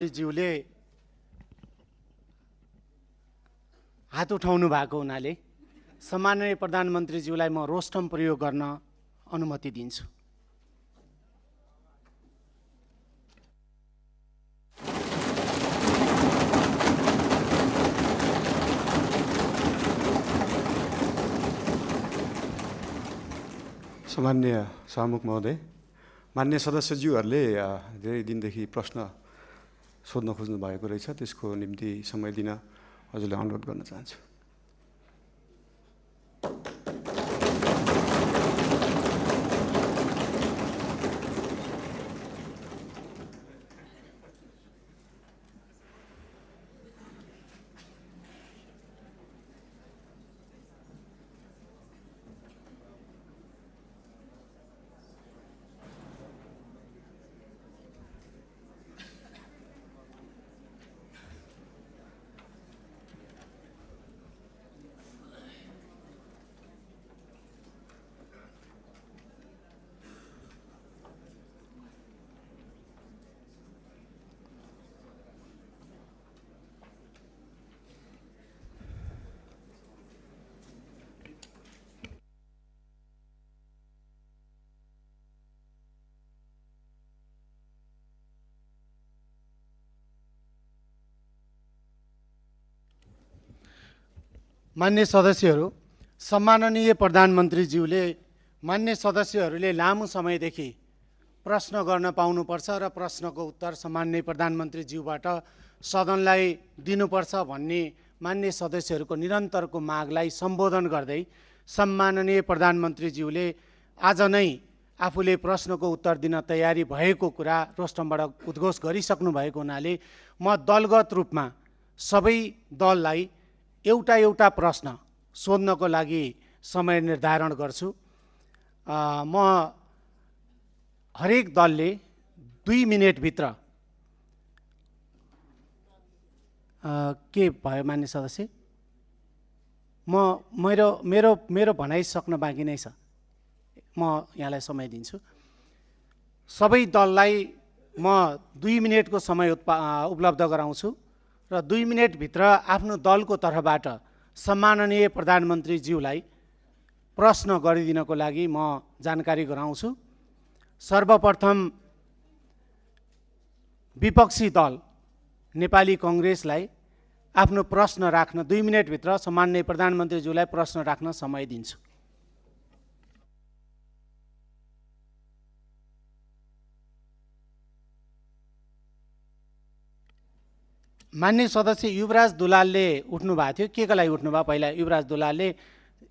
ज्यूले हात उठाउनु भएको हुनाले सम्माननीय प्रधानमन्त्रीज्यूलाई म रोस्टम प्रयोग गर्न अनुमति दिन्छु। सम्माननीय सभामुख महोदय, मान्य सदस्यज्यूहरूले धेरै दिनदेखि प्रश्न सोध्न खोज्नु भएको रहेछ, त्यसको निम्ति समय दिन हजुरलाई अनुरोध गर्न चाहन्छु। मान्य सदस्यहरू, सम्माननीय प्रधानमन्त्रीज्यूले मान्य सदस्यहरूले लामो समयदेखि प्रश्न गर्न पाउनुपर्छ र प्रश्नको उत्तर सम्माननीय प्रधानमन्त्रीज्यूबाट सदनलाई दिनुपर्छ भन्ने मान्य सदस्यहरूको निरन्तरको मागलाई सम्बोधन गर्दै सम्माननीय प्रधानमन्त्रीज्यूले आज नै आफूले प्रश्नको उत्तर दिन तयारी भएको कुरा रोस्टमबाट उद्घोष गरिसक्नु भएको हुनाले म दलगत रूपमा सबै दललाई एउटा एउटा प्रश्न सोध्नको लागि समय निर्धारण गर्छु। म हरेक दलले 2 मिनेटभित्र के भयो मान्य सदस्य, मेरो भनाइ सक्न बाँकी नै छ, म यहाँलाई समय दिन्छु। सबै दललाई म 2 मिनेटको समय उपलब्ध गराउँछु र 2 मिनेटभित्र आफ्नो दलको तर्फबाट सम्माननीय प्रधानमन्त्रीज्यूलाई प्रश्न गरिदिनको लागि म जानकारी गराउँछु। सर्वप्रथम विपक्षी दल नेपाली कांग्रेसलाई आफ्नो प्रश्न राख्न 2 मिनेटभित्र सम्माननीय प्रधानमन्त्रीज्यूलाई प्रश्न राख्न समय दिन्छु। मान्य सदस्य युवराज दुलालले उठ्नु भएको थियो, के को लागि उठ्नुभयो? पहिला युवराज दुलालले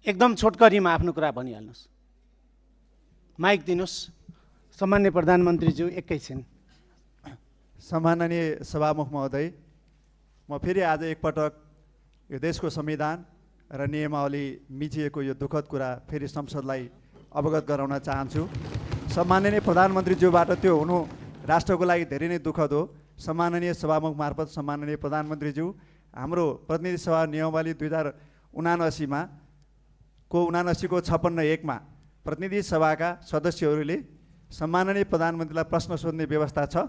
एकदम छोटकरीमा आफ्नो कुरा भनिहाल्नुहोस्। माइक दिनुहोस्। सम्माननीय प्रधानमन्त्रीज्यू एकैछिन। सम्माननीय सभामुख महोदय, म फेरि आज एकपटक यो देशको संविधान र नियमावली मिचिएको यो दुःखद कुरा फेरि संसदलाई अवगत गराउन चाहन्छु। सम्माननीय प्रधानमन्त्रीज्यूबाट त्यो हुनु राष्ट्रको लागि धेरै नै दुःखद हो। सम्माननीय सभामुख मार्फत सम्माननीय प्रधानमन्त्रीज्यू, हाम्रो प्रतिनिधि सभा नियमावली 2079 को 56(1) मा प्रतिनिधि सभाका सदस्यहरूले सम्माननीय प्रधानमन्त्रीलाई प्रश्न सोध्ने व्यवस्था छ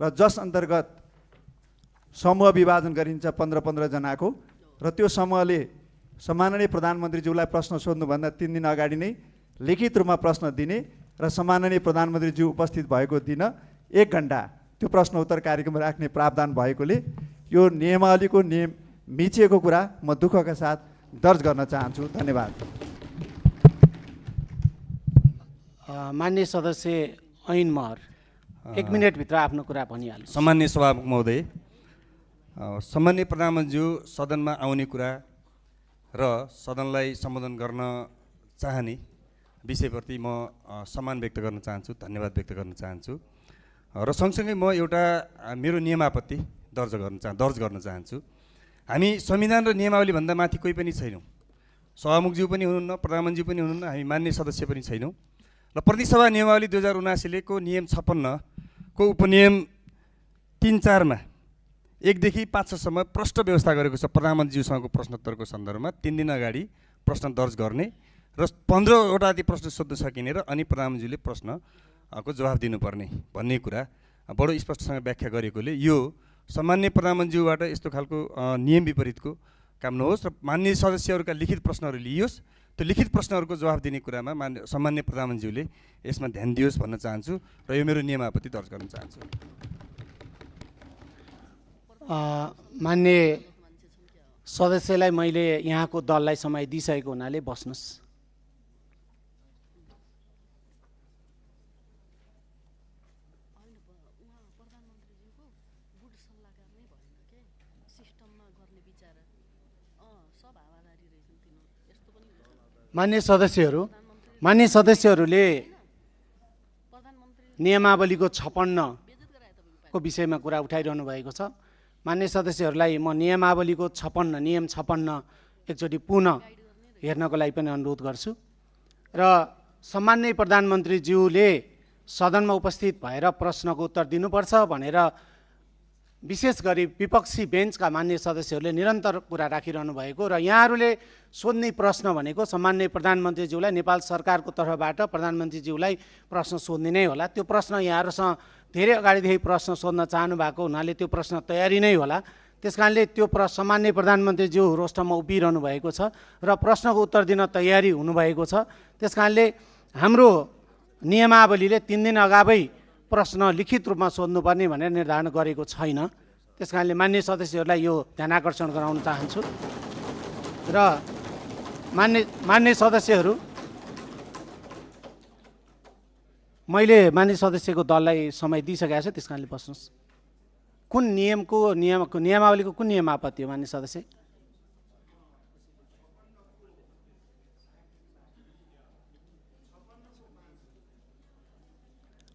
र जस अन्तर्गत समूह विभाजन गरिन्छ 15-15 जनाको, र त्यो समूहले सम्माननीय प्रधानमन्त्रीज्यूलाई प्रश्न सोध्नुभन्दा 3 दिन अगाडि नै लिखित रूपमा प्रश्न दिने र सम्माननीय प्रधानमन्त्रीज्यू उपस्थित भएको दिन 1 घण्टा त्यो प्रश्न उत्तर कार्यक्रम राख्ने प्रावधान भएकोले यो नियमावलीको नियम मिचिएको कुरा म दुःखका साथ दर्ज गर्न चाहन्छु। धन्यवाद। मान्य सदस्य ऐन महर 1 मिनेटभित्र आफ्नो कुरा भनिहाल्नु। सम्माननीय सभामुख महोदय, सम्माननीय प्रधानमन्त्रीज्यू सदनमा आउने कुरा र सदनलाई सम्बोधन गर्न चाहने विषयप्रति म सम्मान व्यक्त गर्न चाहन्छु, धन्यवाद व्यक्त गर्न चाहन्छु र सँगसँगै म एउटा मेरो नियमापत्ति दर्ज गर्न चाहन्छु। हामी संविधान र नियमावली भन्दा माथि कोही पनि छैनौँ। सभामुखज्यू पनि हुनुहुन्न, प्रधानमन्त्रीज्यू पनि हुनुहुन्न, हामी मान्य सदस्य पनि छैनौँ। र प्रतिनिधि सभा नियमावली 2079 को नियम 56 को उपनियम 3-4 मा 1 देखि 5 सम्म प्रश्न व्यवस्था गरेको छ। प्रधानमन्त्रीज्यूसँगको प्रश्नोत्तरको सन्दर्भमा 3 दिन अगाडि प्रश्न दर्ज गर्ने र 15 वटा प्रश्न सोध्न सकिने र अनि प्रधानमन्त्रीले प्रश्न को जवाफ दिनुपर्ने भन्ने कुरा बडो स्पष्टसँग व्याख्या गरेकोले यो सामान्य प्रधानमन्त्रीज्यूबाट यस्तो खालको नियम विपरीतको काम नहोस् र माननीय सदस्यहरूका लिखित प्रश्नहरू लिइयोस्। त्यो लिखित प्रश्नहरूको जवाफ दिने कुरामा सामान्य प्रधानमन्त्रीज्यूले यसमा ध्यान दियोस् भन्न चाहन्छु र यो मेरो नियम आपत्ति दर्ज गर्न चाहन्छु। मान्य सदस्यलाई मैले यहाँको दललाई समय दिइसकेको हुनाले बस्नुहोस्। मान्य सदस्यहरूले नियमावलीको 56 को विषयमा कुरा उठाइरहनु भएको छ। मान्य सदस्यहरूलाई म नियमावलीको 56 नियम 56 एकचोटि पुनः हेर्नको लागि पनि अनुरोध गर्छु र सम्माननीय प्रधानमन्त्रीज्यूले सदनमा उपस्थित भएर प्रश्नको उत्तर दिनुपर्छ भनेर विशेष गरी विपक्षी बेन्चका मान्य सदस्यहरूले निरन्तर कुरा राखिरहनु भएको र यहाँहरूले सोध्ने प्रश्न भनेको सम्माननीय प्रधानमन्त्रीज्यूलाई नेपाल सरकारको तर्फबाट प्रधानमन्त्रीज्यूलाई प्रश्न सोध्ने नै होला। त्यो प्रश्न यहाँहरूसँग धेरै अगाडिदेखि प्रश्न सोध्न चाहनु भएको हुनाले त्यो प्रश्न तयारी नै होला। त्यस कारणले त्यो सामान्य प्रधानमन्त्रीज्यू रोस्टरमा उभिरहनु भएको छ र प्रश्नको उत्तर दिन तयारी हुनुभएको छ। त्यस कारणले हाम्रो नियमावलीले 3 दिन अगावै प्रश्न लिखित रूपमा सोध्नुपर्ने भनेर निर्धारण गरेको छैन। त्यस कारणले मान्य सदस्यहरूलाई यो ध्यान आकर्षण गराउन चाहन्छु र मान्य सदस्यहरू, मैले मान्य सदस्यको दललाई समय दिइसकेको छु। त्यस कारणले बस्नुहोस्। कुन नियमावलीको कुन नियम आपत्ति हो मान्य सदस्य?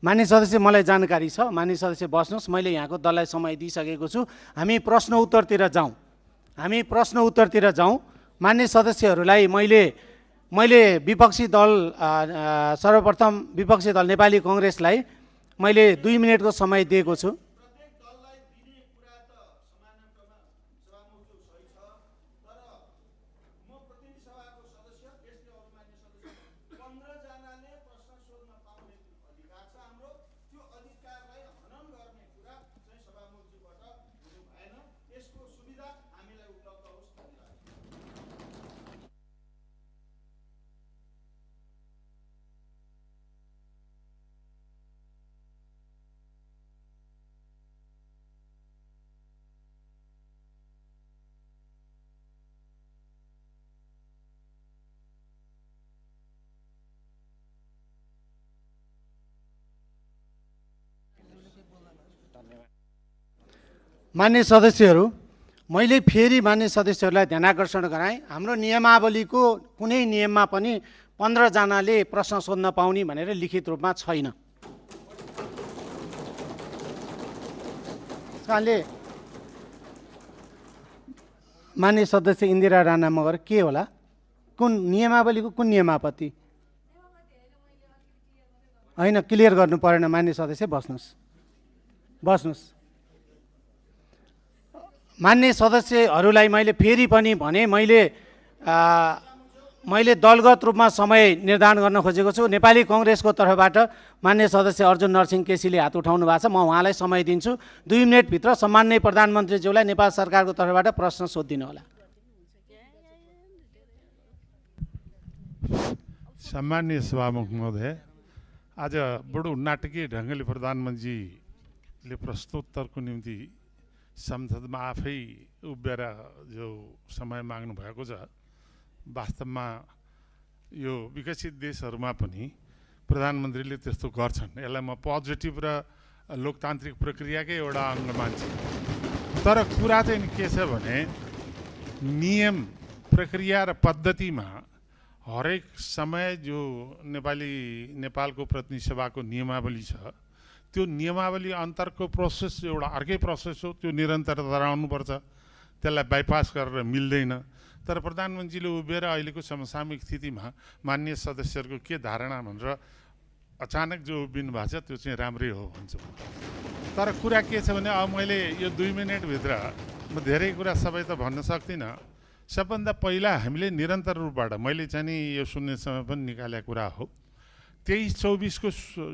मान्य सदस्य, मलाई जानकारी छ। मान्य सदस्य बस्नुहोस्। मैले यहाँको दललाई समय दिइसकेको छु। हामी प्रश्न उत्तरतिर जाउँ। मान्य सदस्यहरूलाई मैले विपक्षी दल सर्वप्रथम विपक्षी दल नेपाली कांग्रेसलाई मैले 2 मिनेटको समय दिएको छु। मान्य सदस्यहरू, मैले फेरि मान्य सदस्यहरूलाई ध्यान आकर्षण गराएँ। हाम्रो नियमावलीको कुनै नियममा पनि 15 जनाले प्रश्न सोध्न पाउने भनेर लिखित रूपमा छैन। कारणले मान्य सदस्य इन्दिरा राणा मगर के होला? कुन नियमावलीको कुन नियम आपत्ति? होइन, क्लियर गर्नु परेन। मान्य सदस्य बस्नुहोस्। मान्य सदस्यहरूलाई मैले फेरि पनि भने मैले दलगत रूपमा समय निर्धारण गर्न खोजेको छु। नेपाली कांग्रेसको तर्फबाट मान्य सदस्य अर्जुन नरसिंह केसीले हात उठाउनु भएको छ। म उहाँलाई समय दिन्छु। 2 मिनेटभित्र सम्माननीय प्रधानमन्त्रीज्यूलाई नेपाल सरकारको तर्फबाट प्रश्न सोधिदिनु होला। सम्माननीय सभामुख महोदय, आज बडो नाटकीय ढङ्गले प्रधानमन्त्रीले प्रश्नोत्तरको निम्ति संसदमा आफै उभिएर जो समय माग्नु भएको छ, वास्तवमा यो विकसित देशहरूमा पनि प्रधानमन्त्रीले त्यस्तो गर्छन्। यसलाई म पोजिटिभ र लोकतान्त्रिक प्रक्रियाकै एउटा अङ्ग मान्छु। तर कुरा चाहिँ के छ भने नियम, प्रक्रिया र पद्धतिमा हरेक समय जो नेपालको प्रतिनिधि सभाको नियमावली छ, त्यो नियमावली अन्तरको प्रोसेस एउटा अर्कै प्रोसेस हो। त्यो निरन्तरता रहनुपर्छ, त्यसलाई बाइपास गरेर मिल्दैन। तर प्रधानमन्त्रीले उभिएर अहिलेको समसामयिक स्थितिमा मान्य सदस्यहरूको के धारणा भनेर अचानक जो उभिनु भएको छ त्यो चाहिँ राम्रै हो भन्छु। तर कुरा के छ भने अब मैले यो 2 मिनेटभित्र म धेरै कुरा सबै त भन्न सक्दिनँ। सबभन्दा पहिला हामीले निरन्तर रूपबाट मैले चाहिँ नि यो शून्य समय पनि निकालेको कुरा हो। 23-24 को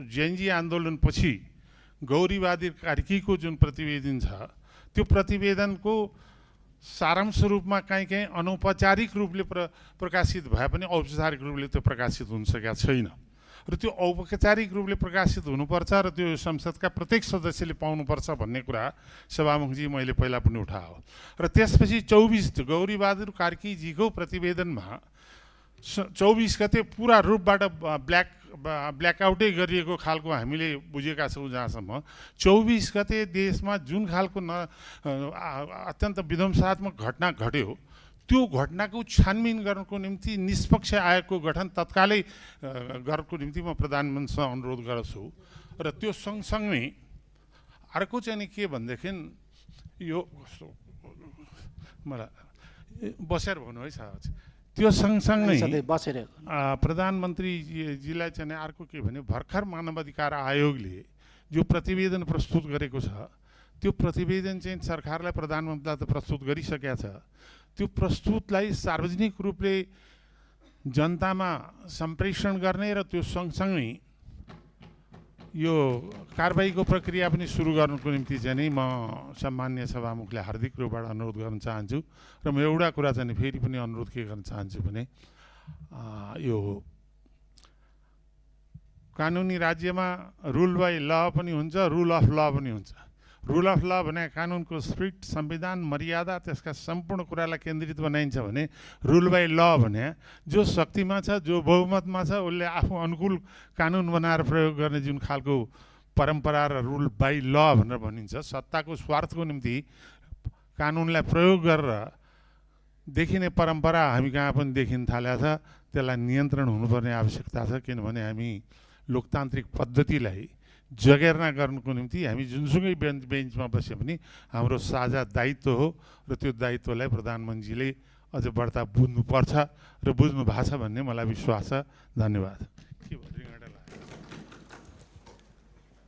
जेएनजी आन्दोलनपछि गौरीवादी कार्कीको जुन प्रतिवेदन छ त्यो प्रतिवेदनको सारांश रूपमा कहीँ अनौपचारिक रूपले प्रकाशित भए पनि औपचारिक रूपले त्यो प्रकाशित हुन सकेका छैन र त्यो औपचारिक रूपले प्रकाशित हुनुपर्छ र त्यो संसदका प्रत्येक सदस्यले पाउनुपर्छ भन्ने कुरा सभामुखजी मैले पहिला पनि उठायो र त्यसपछि 24 गौरीबहादुर कार्कीजीको प्रतिवेदनमा 24 गते पुरा रूपबाट ब्ल्याकआउटै गरिएको खालको हामीले बुझेका छौँ। जहाँसम्म 24 गते देशमा जुन खालको अत्यन्त विध्वंसात्मक घटना घट्यो त्यो घटनाको छानबिन गर्नको निम्ति निष्पक्ष आयोगको गठन तत्कालै गर्नको निम्ति म प्रधानमन्त्रीसँग अनुरोध गर्छु र त्यो सँगसँगै अर्को चाहिँ नि के भनेदेखि यो मलाई बसेर भन्नु है साहब त्यो सँगसँगै प्रधानमन्त्रीजीलाई चाहिँ अर्को के भने भर्खर मानवाधिकार आयोगले जो प्रतिवेदन प्रस्तुत गरेको छ त्यो प्रतिवेदन चाहिँ सरकारलाई प्रधानमन्त्रीलाई त प्रस्तुत गरिसकेका छ। त्यो प्रस्तुतलाई सार्वजनिक रूपले जनतामा सम्प्रेषण गर्ने र त्यो सँगसँगै यो कारबाहीको प्रक्रिया पनि सुरु गर्नुको निम्ति चाहिँ नि म सम्माननीय सभामुखलाई हार्दिक रूपबाट अनुरोध गर्न चाहन्छु र म एउटा कुरा चाहिँ फेरि पनि अनुरोध के गर्न चाहन्छु भने यो कानुनी राज्यमा रुल बाई ल पनि हुन्छ, रुल अफ ल पनि हुन्छ। रुल अफ ल भने कानुनको स्पिरिट, संविधान, मर्यादा, त्यसका सम्पूर्ण कुरालाई केन्द्रित बनाइन्छ भने रुल बाई ल भने जो शक्तिमा छ, जो बहुमतमा छ, उसले आफू अनुकूल कानुन बनाएर प्रयोग गर्ने जुन खालको परम्परा र रुल बाई ल भनेर भनिन्छ, सत्ताको स्वार्थको निम्ति कानुनलाई प्रयोग गरेर देखिने परम्परा हामी कहाँ पनि देखिन थालेको छ। त्यसलाई नियन्त्रण हुनुपर्ने आवश्यकता छ, किनभने हामी लोकतान्त्रिक पद्धतिलाई जगेर्ना गर्नुको निम्ति हामी जुनसुकै बेन्चमा बसे पनि हाम्रो साझा दायित्व हो र त्यो दायित्वलाई प्रधानमन्त्रीले अझ बढ्ता बुझ्नुपर्छ र बुझ्नु भएको छ भन्ने मलाई विश्वास छ। धन्यवाद।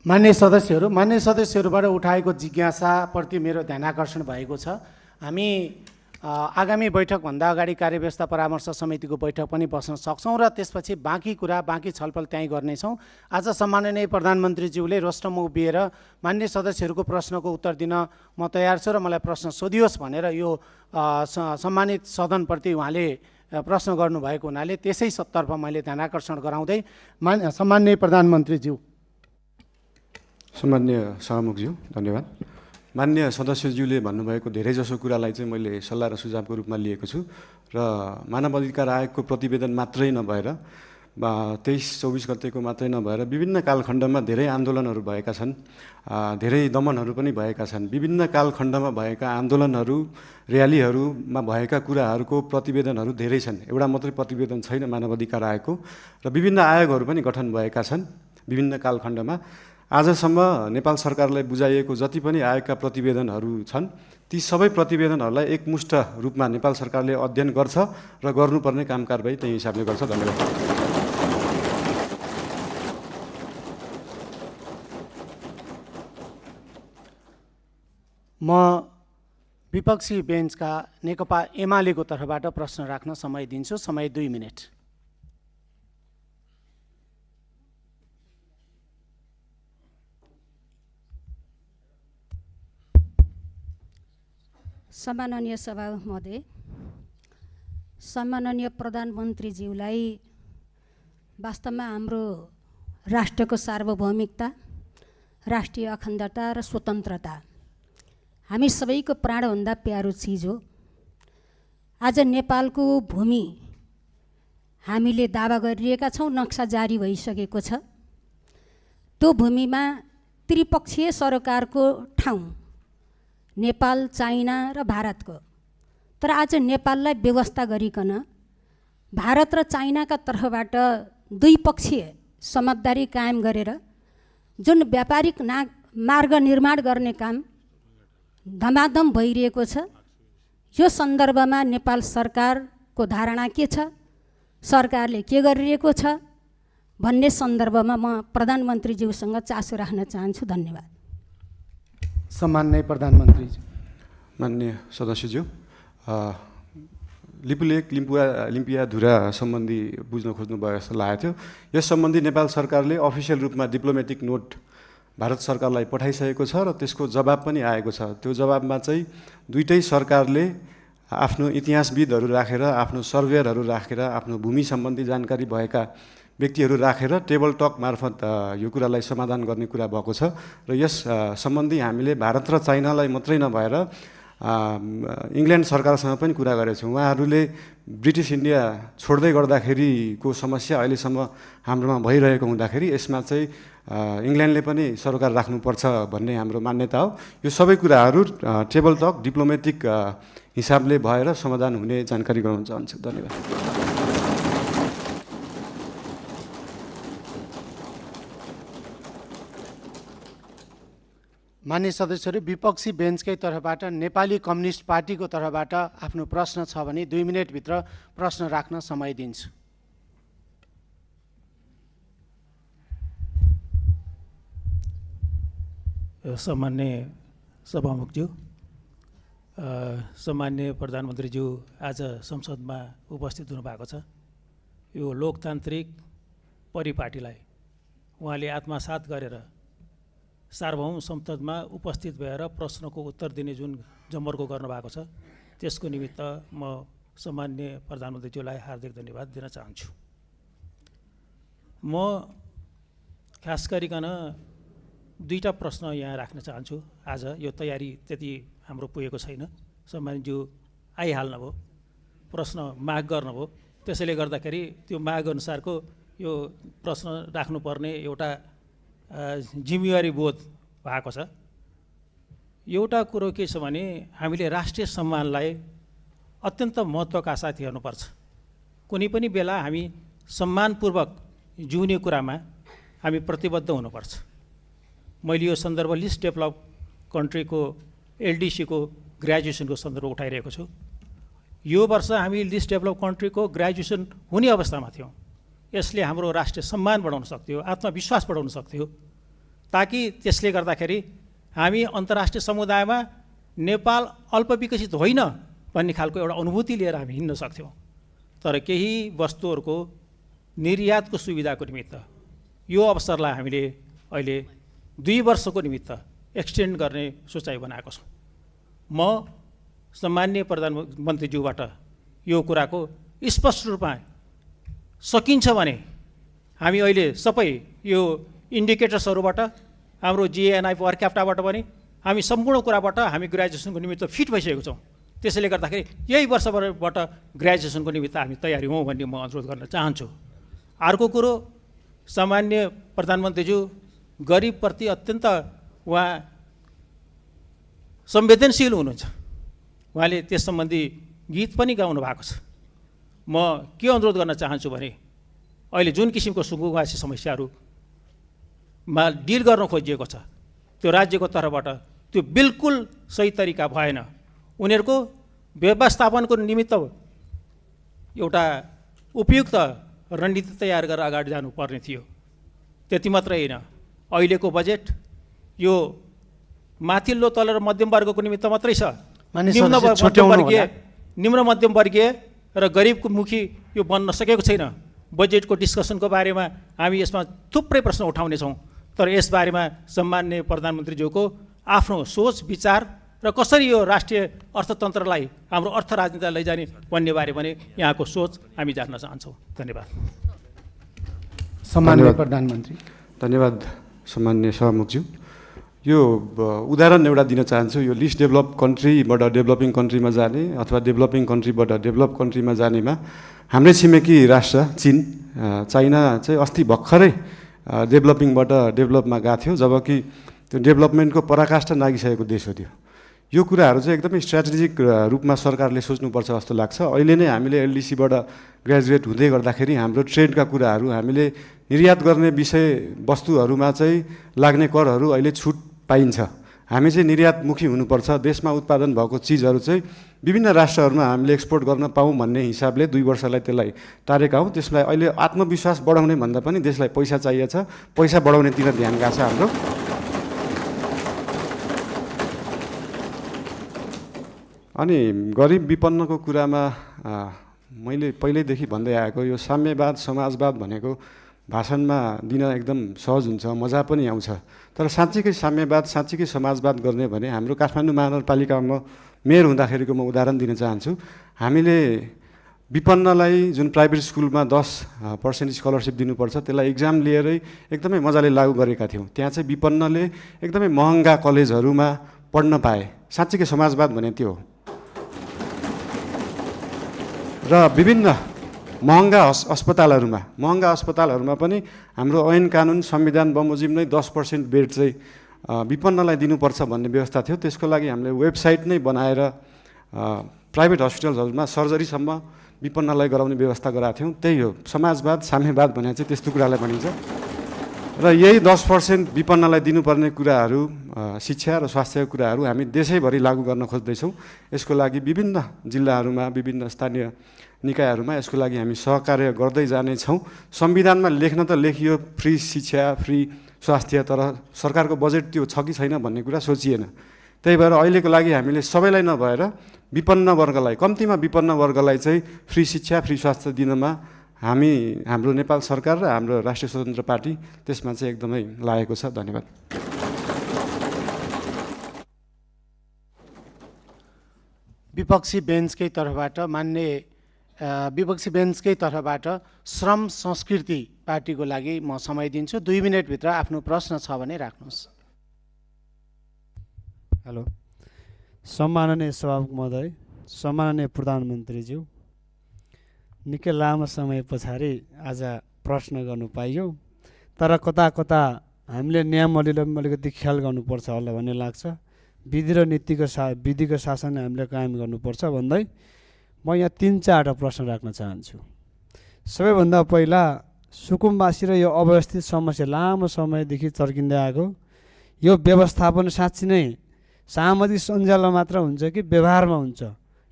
मान्य सदस्यहरूबाट उठाएको जिज्ञासाप्रति मेरो ध्यानाकर्षण भएको छ। हामी आगामी बैठकभन्दा अगाडि कार्यव्यवस्था परामर्श समितिको बैठक पनि बस्न सक्छौँ र त्यसपछि बाँकी छलफल त्यहीँ गर्नेछौँ। आज सम्माननीय प्रधानमन्त्रीज्यूले रोस्टरमा उभिएर मान्य सदस्यहरूको प्रश्नको उत्तर दिन म तयार छु र मलाई प्रश्न सोधियोस् भनेर यो सम्मानित सदनप्रति उहाँले प्रश्न गर्नुभएको हुनाले त्यसैतर्फ मैले ध्यानाकर्षण गराउँदै सम्माननीय प्रधानमन्त्रीज्यू। सम्माननीय सभामुखज्यू धन्यवाद। मान्य सदस्यज्यूले भन्नुभएको धेरैजसो कुरालाई चाहिँ मैले सल्लाह र सुझावको रूपमा लिएको छु र मानव अधिकार आयोगको प्रतिवेदन मात्रै नभएर 23-24 गतेको मात्रै नभएर विभिन्न कालखण्डमा धेरै आन्दोलनहरू भएका छन्, धेरै दमनहरू पनि भएका छन्। विभिन्न कालखण्डमा भएका आन्दोलनहरू, र्यालीहरूमा भएका कुराहरूको प्रतिवेदनहरू धेरै छन्। एउटा मात्रै प्रतिवेदन छैन मानव अधिकार आयोगको र विभिन्न आयोगहरू पनि गठन भएका छन् विभिन्न कालखण्डमा। आजसम्म नेपाल सरकारलाई बुझाइएको जति पनि आयोगका प्रतिवेदनहरू छन् ती सबै प्रतिवेदनहरूलाई एकमुष्ट रूपमा नेपाल सरकारले अध्ययन गर्छ र गर्नुपर्ने काम कारबाही त्यही हिसाबले गर्छ। धन्यवाद। म विपक्षी बेन्चका नेकपा एमालेको तर्फबाट प्रश्न राख्न समय दिन्छु। समय 2 मिनेट। सम्माननीय सभामुख महोदय, सम्माननीय प्रधानमन्त्रीज्यूलाई वास्तवमा हाम्रो राष्ट्रको सार्वभौमिकता, राष्ट्रिय अखण्डता र स्वतन्त्रता हामी सबैको प्राणभन्दा प्यारो चिज हो। आज नेपालको भूमि हामीले दावा गरिरहेका छौँ, नक्सा जारी भइसकेको छ। त्यो भूमिमा त्रिपक्षीय सरकारको ठाउँ नेपाल, चाइना र भारतको, तर आज नेपाललाई व्यवस्था गरिकन भारत र चाइनाका तर्फबाट द्विपक्षीय समझदारी कायम गरेर जुन व्यापारिक मार्ग निर्माण गर्ने काम धमाधम भइरहेको छ, यो सन्दर्भमा नेपाल सरकारको धारणा के छ, सरकारले के गरिरहेको छ भन्ने सन्दर्भमा म प्रधानमन्त्रीज्यूसँग चासो राख्न चाहन्छु। धन्यवाद। सम्माननीय प्रधानमन्त्रीज्यू। माननीय सदस्यज्यू, लिपुलेक लिम्पियाधुरा सम्बन्धी बुझ्न खोज्नु भयो जस्तो लागेको थियो। यस सम्बन्धी नेपाल सरकारले अफिसियल रूपमा डिप्लोमेटिक नोट भारत सरकारलाई पठाइसकेको छ र त्यसको जवाब पनि आएको छ। त्यो जवाबमा चाहिँ दुईटै सरकारले आफ्नो इतिहासविदहरू राखेर, आफ्नो सर्वेयरहरू राखेर, आफ्नो भूमि सम्बन्धी जानकारी भएका व्यक्तिहरू राखेर टेबल टक मार्फत यो कुरालाई समाधान गर्ने कुरा भएको छ र यस सम्बन्धी हामीले भारत र चाइनालाई मात्रै नभएर इङ्ल्यान्ड सरकारसँग पनि कुरा गरेछौँ। उहाँहरूले ब्रिटिस इन्डिया छोड्दै गर्दाखेरिको समस्या अहिलेसम्म हाम्रोमा भइरहेको हुँदाखेरि यसमा चाहिँ इङ्ल्यान्डले पनि सरकार राख्नुपर्छ भन्ने हाम्रो मान्यता हो। यो सबै कुराहरू टेबल टक डिप्लोमेटिक हिसाबले भएर समाधान हुने जानकारी गराउन चाहन्छु। धन्यवाद। मान्य सदस्यहरू, विपक्षी बेन्चकै तर्फबाट नेपाली कम्युनिस्ट पार्टीको तर्फबाट आफ्नो प्रश्न छ भने 2 मिनेटभित्र प्रश्न राख्न समय दिन्छु। सम्मान्य सभामुखज्यू, सम्मान्य प्रधानमन्त्रीज्यू आज संसदमा उपस्थित हुनुभएको छ। यो लोकतान्त्रिक परिपाटीलाई उहाँले आत्मसात गरेर सार्वभौम संसदमा उपस्थित भएर प्रश्नको उत्तर दिने जुन जमर्को गर्नुभएको छ त्यसको निमित्त म सम्मान्य प्रधानमन्त्रीज्यूलाई हार्दिक धन्यवाद दिन चाहन्छु। म खास गरिकन 2टा प्रश्न यहाँ राख्न चाहन्छु। आज यो तयारी त्यति हाम्रो पुगेको छैन। सम्मानज्यू आइहाल्नुभयो, प्रश्न माग गर्नुभयो, त्यसैले गर्दाखेरि त्यो माग अनुसारको यो प्रश्न राख्नुपर्ने एउटा जिम्मेवारी बोध भएको छ। एउटा कुरो के छ भने हामीले राष्ट्रिय सम्मानलाई अत्यन्त महत्त्वका साथ हेर्नुपर्छ। कुनै पनि बेला हामी सम्मानपूर्वक जिउने कुरामा हामी प्रतिबद्ध हुनुपर्छ। मैले यो सन्दर्भ लिस्ट डेभलप कन्ट्रीको एलडिसीको ग्रेजुएसनको सन्दर्भ उठाइरहेको छु। यो वर्ष हामी लिस्ट डेभलप कन्ट्रीको ग्रेजुएसन हुने अवस्थामा थियौँ। यसले हाम्रो राष्ट्रिय सम्मान बढाउन सक्थ्यो, आत्मविश्वास बढाउन सक्थ्यो, ताकि त्यसले गर्दाखेरि हामी अन्तर्राष्ट्रिय समुदायमा नेपाल अल्पविकसित होइन भन्ने खालको एउटा अनुभूति लिएर हामी हिँड्न सक्थ्यौँ। तर केही वस्तुहरूको निर्यातको सुविधाको निमित्त यो अवसरलाई हामीले अहिले 2 वर्षको निमित्त एक्सटेन्ड गर्ने सोचाइ बनाएको छौँ। म सम्मान्य प्रधानमन्त्रीज्यूबाट यो कुराको स्पष्ट रूपमा सकिन्छ भने हामी अहिले सबै यो इन्डिकेटर्सहरूबाट हाम्रो जिएनआई पर क्याप्टाबाट पनि हामी सम्पूर्ण कुराबाट हामी ग्रेजुएसनको निमित्त फिट भइसकेको छौँ। त्यसैले गर्दाखेरि यही वर्षबाट ग्रेजुएसनको निमित्त हामी तयारी हौँ भन्ने म अनुरोध गर्न चाहन्छु। अर्को कुरो, सामान्य प्रधानमन्त्रीज्यू गरिबप्रति अत्यन्त उहाँ संवेदनशील हुनुहुन्छ। उहाँले त्यस सम्बन्धी गीत पनि गाउनु भएको छ। म के अनुरोध गर्न चाहन्छु भने अहिले जुन किसिमको सुकुम्बासी समस्याहरूमा डिल गर्न खोजिएको छ त्यो राज्यको तर्फबाट त्यो बिल्कुल सही तरिका भएन। उनीहरूको व्यवस्थापनको निमित्त एउटा उपयुक्त रणनीति तयार गरेर अगाडि जानुपर्ने थियो। त्यति मात्रै होइन, अहिलेको बजेट यो माथिल्लो तल र मध्यम वर्गको निमित्त मात्रै छ। निम्न मध्यम वर्गीय र गरिबको मुखी यो बन्न सकेको छैन। बजेटको डिस्कसनको बारेमा हामी यसमा थुप्रै प्रश्न उठाउनेछौँ, तर यसबारेमा सम्मान्य प्रधानमन्त्रीज्यूको आफ्नो सोच विचार र कसरी यो राष्ट्रिय अर्थतन्त्रलाई हाम्रो अर्थ राजनीतिलाई लैजाने भन्ने बारे पनि यहाँको सोच हामी जान्न चाहन्छौँ। धन्यवाद। सम्माननीय प्रधानमन्त्री। धन्यवाद सम्मान्य सभामुखज्यू। यो उदाहरण एउटा दिन चाहन्छु। यो लिस्ट डेभलप कन्ट्रीबाट डेभलपिङ कन्ट्रीमा जाने अथवा डेभलपिङ कन्ट्रीबाट डेभलप कन्ट्रीमा जानेमा हाम्रै छिमेकी राष्ट्र चीन, चाइना चाहिँ अस्ति भर्खरै डेभलपिङबाट डेभलपमा गएको थियो, जबकि त्यो डेभलपमेन्टको पराकाष्ठा नागिसकेको देश हो त्यो। यो कुराहरू चाहिँ एकदमै स्ट्राटेजिक रूपमा सरकारले सोच्नुपर्छ जस्तो लाग्छ। अहिले नै हामीले एलडिसीबाट ग्रेजुएट हुँदै गर्दाखेरि हाम्रो ट्रेडका कुराहरू, हामीले निर्यात गर्ने विषय वस्तुहरूमा चाहिँ लाग्ने करहरू अहिले छुट पाइन्छ। हामी चाहिँ निर्यातमुखी हुनुपर्छ। देशमा उत्पादन भएको चिजहरू चाहिँ विभिन्न राष्ट्रहरूमा हामीले एक्सपोर्ट गर्न पाऊँ भन्ने हिसाबले 2 वर्षलाई त्यसलाई टारेका हौँ। त्यसलाई अहिले आत्मविश्वास बढाउने भन्दा पनि देशलाई पैसा चाहिएको छ, पैसा बढाउनेतिर ध्यान गएको छ हाम्रो। अनि गरिब विपन्नको कुरामा मैले पहिल्यैदेखि भन्दै आएको यो साम्यवाद समाजवाद भनेको भाषणमा दिन एकदम सहज हुन्छ, मजा पनि आउँछ। तर साँच्चीकै साम्यवाद, साँच्चीकै समाजवाद गर्ने भने हाम्रो काठमाडौँ महानगरपालिकामा मेयर हुँदाखेरिको म उदाहरण दिन चाहन्छु। हामीले विपन्नलाई जुन प्राइभेट स्कुलमा 10% स्कलरसिप दिनुपर्छ, त्यसलाई इक्जाम लिएरै एकदमै मजाले लागू गरेका थियौँ। त्यहाँ चाहिँ विपन्नले एकदमै महँगा कलेजहरूमा पढ्न पाए। साँच्चीकै समाजवाद भने त्यो हो। र विभिन्न महँगा अस्पतालहरूमा पनि हाम्रो ऐन कानुन संविधान बमोजिम नै 10% बेड चाहिँ विपन्नलाई दिनुपर्छ भन्ने व्यवस्था थियो। त्यसको लागि हामीले वेबसाइट नै बनाएर प्राइभेट हस्पिटलहरूमा सर्जरीसम्म विपन्नलाई गराउने व्यवस्था गराएको थियौँ। त्यही हो समाजवाद, साम्यवाद भने चाहिँ त्यस्तो कुरालाई भनिन्छ। र यही 10% विपन्नलाई दिनुपर्ने कुराहरू, शिक्षा र स्वास्थ्यको कुराहरू हामी देशैभरि लागू गर्न खोज्दैछौँ। यसको लागि विभिन्न जिल्लाहरूमा, विभिन्न स्थानीय निकायहरूमा यसको लागि हामी सहकार्य गर्दै जानेछौँ। संविधानमा लेख्न त लेखियो फ्री शिक्षा, फ्री स्वास्थ्य, तर सरकारको बजेट त्यो छ कि छैन भन्ने कुरा सोचिएन। त्यही भएर अहिलेको लागि हामीले सबैलाई नभएर विपन्न वर्गलाई, कम्तीमा विपन्न वर्गलाई चाहिँ फ्री शिक्षा, फ्री स्वास्थ्य दिनमा हाम्रो नेपाल सरकार र हाम्रो राष्ट्रिय स्वतन्त्र पार्टी त्यसमा चाहिँ एकदमै लागेको छ। धन्यवाद। विपक्षी बेन्चकै तर्फबाट श्रम संस्कृति पार्टीको लागि म समय दिन्छु। 2 मिनटभित्र आफ्नो प्रश्न छ भने राख्नुहोस्। हेलो, सम्माननीय सभामुख महोदय, सम्माननीय प्रधानमन्त्रीज्यू, निकै लामो समय पछाडि आज प्रश्न गर्नु पाइयो। तर कता कता हामीले नियमहरूले अलिकति ख्याल गर्नुपर्छ होला भन्ने लाग्छ। विधि र विधिको शासन हामीले कायम गर्नुपर्छ भन्दै म यहाँ 3-4वटा प्रश्न राख्न चाहन्छु। सबैभन्दा पहिला सुकुम्बासी र यो अव्यवस्थित समस्या लामो समयदेखि चर्किँदै आएको, यो व्यवस्थापन साँच्ची नै सामाजिक सञ्जालमा मात्र हुन्छ कि व्यवहारमा हुन्छ,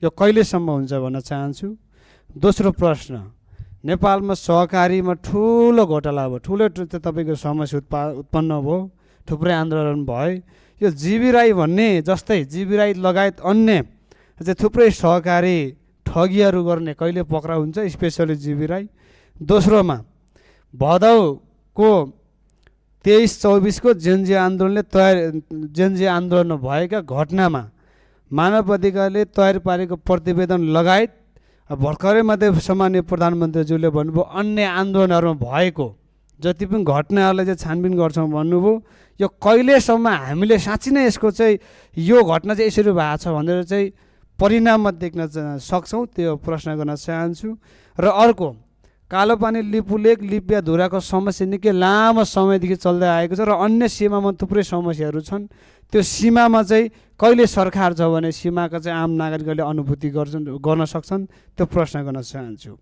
यो कहिलेसम्म हुन्छ भन्न चाहन्छु। दोस्रो प्रश्न, नेपालमा सहकारीमा ठुलो घोटाला भयो, ठुलो तपाईँको समस्या उत्पन्न भयो, थुप्रै आन्दोलन भयो। यो जीवी राई भन्ने जस्तै जीवी राई लगायत अन्य चाहिँ थुप्रै सहकारी ठगीहरू गर्ने कहिले पक्राउ हुन्छ, स्पेसली जीवी राई। दोस्रोमा भदौको 23-24 को जेनजी आन्दोलनमा भएका घटनामा मानव अधिकारले तयार पारेको प्रतिवेदन लगायत भर्खरै मात्रै सम्माननीय प्रधानमन्त्रीज्यूले भन्नुभयो अन्य आन्दोलनहरूमा भएको जति पनि घटनाहरूलाई चाहिँ छानबिन गर्छौँ भन्नुभयो। यो कहिलेसम्म हामीले साँच्ची नै यसको चाहिँ यो घटना चाहिँ यसरी भएको छ भनेर चाहिँ परिणाममा देख्न सक्छौँ, त्यो प्रश्न गर्न चाहन्छु। र अर्को, कालोपानी लिपुलेक लिपिया धुराको समस्या निकै लामो समयदेखि चल्दै आएको छ र अन्य सीमामा थुप्रै समस्याहरू छन्। त्यो सीमामा चाहिँ कहिले सरकार छ भने सीमाका चाहिँ आम नागरिकहरूले अनुभूति गर्न सक्छन्, त्यो प्रश्न गर्न चाहन्छु।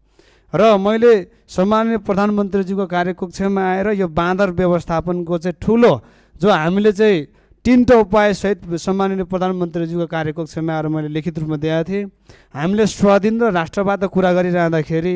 र मैले सम्माननीय प्रधानमन्त्रीज्यूको कार्यकक्षमा आएर यो बाँदर व्यवस्थापनको चाहिँ ठुलो जो हामीले चाहिँ 3टा उपायसहित सम्माननीय प्रधानमन्त्रीज्यूको कार्यकक्षमा आएर मैले लिखित रूपमा दिएका थिएँ। हामीले स्वाधीन र राष्ट्रवादको कुरा गरिरहँदाखेरि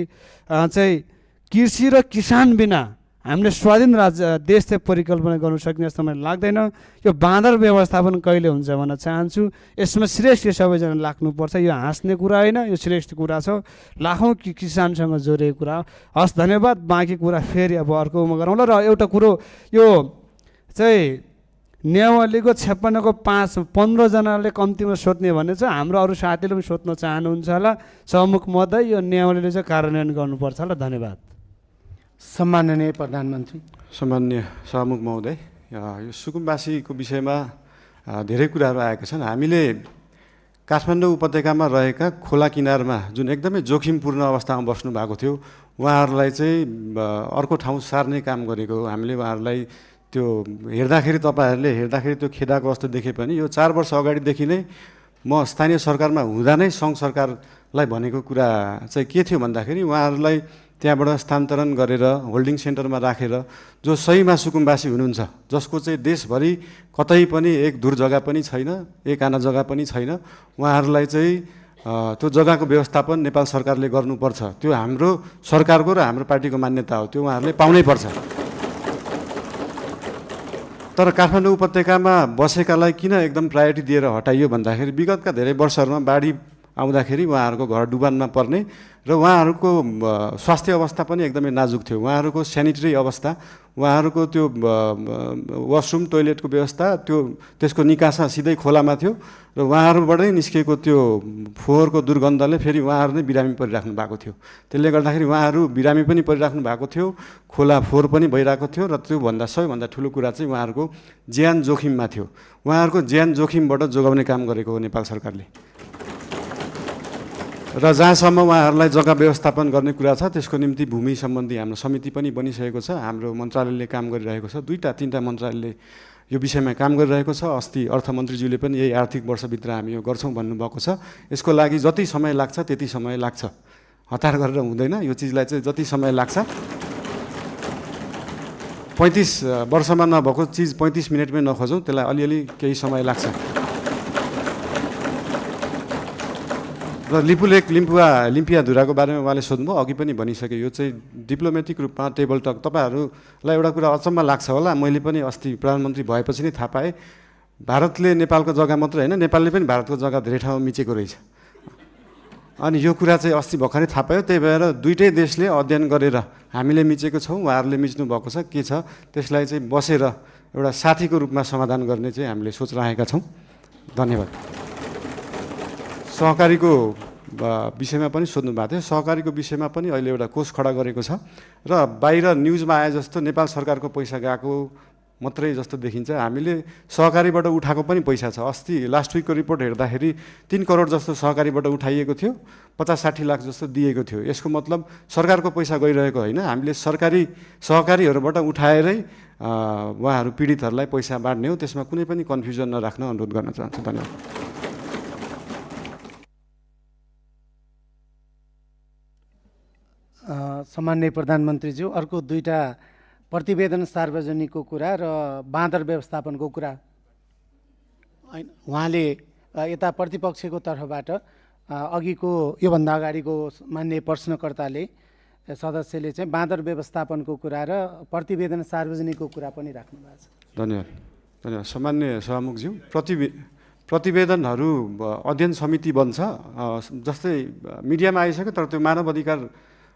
चाहिँ कृषि र किसान बिना हामीले स्वाधीन देश चाहिँ परिकल्पना गर्नु सक्ने जस्तो मलाई लाग्दैन। यो बाँदर व्यवस्थापन कहिले हुन्छ भन्न चाहन्छु। यसमा श्रेष्ठ सबैजना लाग्नुपर्छ। यो हाँस्ने कुरा होइन, यो श्रेष्ठ कुरा छ, लाखौँ किसानसँग जोडिएको कुरा हो। हस्, धन्यवाद। बाँकी कुरा फेरि अब अर्कोमा गरौँला। र एउटा कुरो, यो चाहिँ नियमावलीको 56 को 15 जनाले कम्तीमा सोध्ने भने चाहिँ हाम्रो अरू साथीले पनि सोध्न चाहनुहुन्छ होला। सभामुख महोदय, यो नियमावलीले चाहिँ कार्यान्वयन गर्नुपर्छ होला। धन्यवाद। सम्माननीय प्रधानमन्त्री। सम्माननीय सभामुख महोदय, यो सुकुम्बासीको विषयमा धेरै कुराहरू आएका छन्। हामीले काठमाडौँ उपत्यकामा रहेका खोला किनारमा जुन एकदमै जोखिमपूर्ण अवस्थामा बस्नु भएको थियो, उहाँहरूलाई चाहिँ अर्को ठाउँ सार्ने काम गरेको हो। हामीले उहाँहरूलाई त्यो हेर्दाखेरि त्यो खेदाको अवस्था देखे पनि यो 4 वर्ष अगाडिदेखि नै म स्थानीय सरकारमा हुँदा नै सङ्घ सरकारलाई भनेको कुरा चाहिँ के थियो भन्दाखेरि उहाँहरूलाई त्यहाँबाट स्थानान्तरण गरेर होल्डिङ सेन्टरमा राखेर जो सहीमा सुकुम्बासी हुनुहुन्छ, जसको चाहिँ देशभरि कतै पनि एक दूर जग्गा पनि छैन, एक आना जग्गा पनि छैन, उहाँहरूलाई चाहिँ त्यो जग्गाको व्यवस्थापन नेपाल सरकारले गर्नुपर्छ। त्यो हाम्रो सरकारको र हाम्रो पार्टीको मान्यता हो, त्यो उहाँहरूले पाउनै पर्छ। तर काठमाडौँ उपत्यकामा बसेकालाई किन एकदम प्रायोरिटी दिएर हटाइयो भन्दाखेरि विगतका धेरै वर्षहरूमा बाढी आउँदाखेरि उहाँहरूको घर डुबानमा पर्ने र उहाँहरूको स्वास्थ्य अवस्था पनि एकदमै नाजुक थियो। उहाँहरूको सेनिटरी अवस्था, उहाँहरूको त्यो वासरुम टोइलेटको व्यवस्था त्यसको निकासा सिधै खोलामा थियो र उहाँहरूबाटै निस्केको त्यो फोहोरको दुर्गन्धले फेरि उहाँहरू नै बिरामी परिराख्नु भएको थियो। त्यसले गर्दाखेरि उहाँहरू बिरामी पनि परिराख्नु भएको थियो, खोला फोहोर पनि भइरहेको थियो र त्योभन्दा सबैभन्दा ठुलो कुरा चाहिँ उहाँहरूको ज्यान जोखिममा थियो। उहाँहरूको ज्यान जोखिमबाट जोगाउने काम गरेको हो नेपाल सरकारले। र जहाँसम्म उहाँहरूलाई जग्गा व्यवस्थापन गर्ने कुरा छ त्यसको निम्ति भूमि सम्बन्धी हाम्रो समिति पनि बनिसकेको छ। हाम्रो मन्त्रालयले काम गरिरहेको छ, 2-3 मन्त्रालयले यो विषयमा काम गरिरहेको छ। अस्ति अर्थमन्त्रीज्यूले पनि यही आर्थिक वर्षभित्र हामी यो गर्छौँ भन्नुभएको छ। यसको लागि जति समय लाग्छ त्यति समय लाग्छ, हतार गरेर हुँदैन। यो चिजलाई चाहिँ जति समय लाग्छ, 35 वर्षमा नभएको चिज 35 मिनटमै नखोजौँ, त्यसलाई अलिअलि केही समय लाग्छ। र लिपुलेक लिम्पियाधुराको बारेमा उहाँले सोध्नुभयो, अघि पनि भनिसकेँ। यो चाहिँ डिप्लोमेटिक रूपमा टेबल टक। तपाईँहरूलाई एउटा कुरा अचम्म लाग्छ होला, मैले पनि अस्ति प्रधानमन्त्री भएपछि नै थाहा पाएँ, भारतले नेपालको जग्गा मात्र होइन, नेपालले पनि भारतको जग्गा धेरै ठाउँमा मिचेको रहेछ। अनि यो कुरा चाहिँ अस्ति भर्खरै थाहा पायो। त्यही भएर दुईटै देशले अध्ययन गरेर हामीले मिचेको छौँ, उहाँहरूले मिच्नु भएको छ, के छ त्यसलाई चाहिँ बसेर एउटा साथीको रूपमा समाधान गर्ने चाहिँ हामीले सोच राखेका छौँ। धन्यवाद। सहकारीको विषयमा पनि सोध्नु भएको थियो। सहकारीको विषयमा पनि अहिले एउटा कोष खडा गरेको छ र बाहिर न्युजमा आए जस्तो नेपाल सरकारको पैसा गएको मात्रै जस्तो देखिन्छ। हामीले सहकारीबाट उठाएको पनि पैसा छ। अस्ति लास्ट विकको रिपोर्ट हेर्दाखेरि 3 करोड जस्तो सहकारीबाट उठाइएको थियो, 50-60 लाख जस्तो दिएको थियो। यसको मतलब सरकारको पैसा गइरहेको होइन, हामीले सहकारीहरूबाट उठाएरै उहाँहरू पीडितहरूलाई पैसा बाँड्ने हो। त्यसमा कुनै पनि कन्फ्युजन नराख्न अनुरोध गर्न चाहन्छु। धन्यवाद। सामान्य प्रधानमन्त्रीज्यू, अर्को 2टा प्रतिवेदन सार्वजनिकको कुरा र बाँदर व्यवस्थापनको कुरा। उहाँले यता प्रतिपक्षको तर्फबाट अघिको योभन्दा अगाडिको मान्य प्रश्नकर्ताले सदस्यले चाहिँ बाँदर व्यवस्थापनको कुरा र प्रतिवेदन सार्वजनिकको कुरा पनि राख्नु भएको छ। धन्यवाद। सामान्य सभामुखज्यू, प्रतिवेदनहरू अध्ययन समिति बन्छ। जस्तै मिडियामा आइसक्यो, तर त्यो मानव अधिकार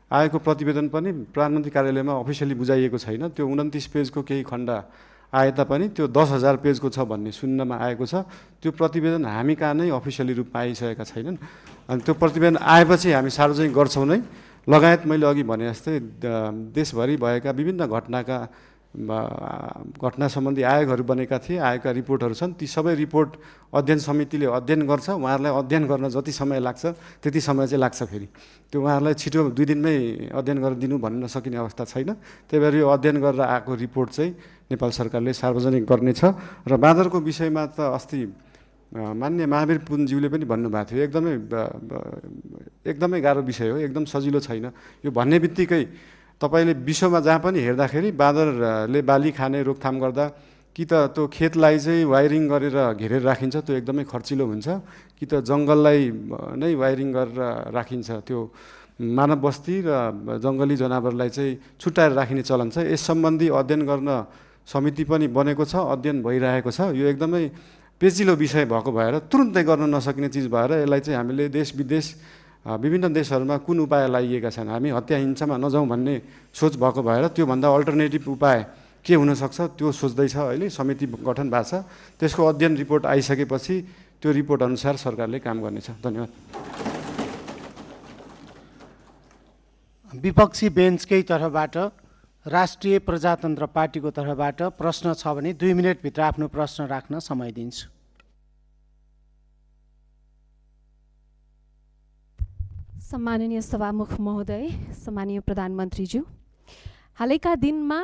आएको प्रतिवेदन पनि प्रधानमन्त्री कार्यालयमा अफिसियली बुझाइएको छैन। त्यो 29 पेजको केही खण्ड आए तापनि त्यो 10,000 पेजको छ भन्ने सुन्नमा आएको छ। त्यो प्रतिवेदन हामी कहाँ नै अफिसियली रूपमा आइसकेका छैनन्। अनि त्यो प्रतिवेदन आएपछि हामी सार्वजनिक गर्छौँ नै। लगायत मैले अघि भने जस्तै देशभरि भएका विभिन्न घटना सम्बन्धी आयोगहरू बनेका थिए, आएका रिपोर्टहरू छन्। ती सबै रिपोर्ट अध्ययन समितिले अध्ययन गर्छ। उहाँहरूलाई अध्ययन गर्न जति समय लाग्छ त्यति समय चाहिँ लाग्छ। फेरि त्यो उहाँहरूलाई छिटो 2 दिनमै अध्ययन गरेर दिनु भन्न सकिने अवस्था छैन। त्यही भएर यो अध्ययन गरेर आएको रिपोर्ट चाहिँ नेपाल सरकारले सार्वजनिक गर्नेछ। र बाँदरको विषयमा त अस्ति मान्य महावीर पुनज्यूले पनि भन्नुभएको थियो, एकदमै गाह्रो विषय हो, एकदम सजिलो छैन। यो भन्ने बित्तिकै तपाईँले विश्वमा जहाँ पनि हेर्दाखेरि बाँदरले बाली खाने रोकथाम गर्दा कि त त्यो खेतलाई चाहिँ वायरिङ गरेर घेरेर राखिन्छ, त्यो एकदमै खर्चिलो हुन्छ, कि त जङ्गललाई नै वायरिङ गरेर राखिन्छ। त्यो मानव बस्ती र जङ्गली जनावरलाई चाहिँ छुट्याएर राखिने चलन छ। यस सम्बन्धी अध्ययन गर्न समिति पनि बनेको छ, अध्ययन भइरहेको छ। यो एकदमै पेचिलो विषय भएको भएर तुरुन्तै गर्न नसकिने चिज भएर यसलाई चाहिँ हामीले देश विदेश विभिन्न देशहरूमा कुन उपाय लाइएका छन्, हामी हत्या हिंसामा नजाउँ भन्ने सोच भएको भएर त्योभन्दा अल्टरनेटिभ उपाय के हुनसक्छ त्यो सोच्दैछ। अहिले समिति गठन भएको छ। त्यसको अध्ययन रिपोर्ट आइसकेपछि त्यो रिपोर्ट अनुसार सरकारले काम गर्नेछ। धन्यवाद। विपक्षी बेन्चकै तर्फबाट राष्ट्रिय प्रजातन्त्र पार्टीको तर्फबाट प्रश्न छ भने 2 मिनटभित्र आफ्नो प्रश्न राख्न समय दिन्छु। सम्माननीय सभामुख महोदय, सम्माननीय प्रधानमन्त्रीज्यू, हालैका दिनमा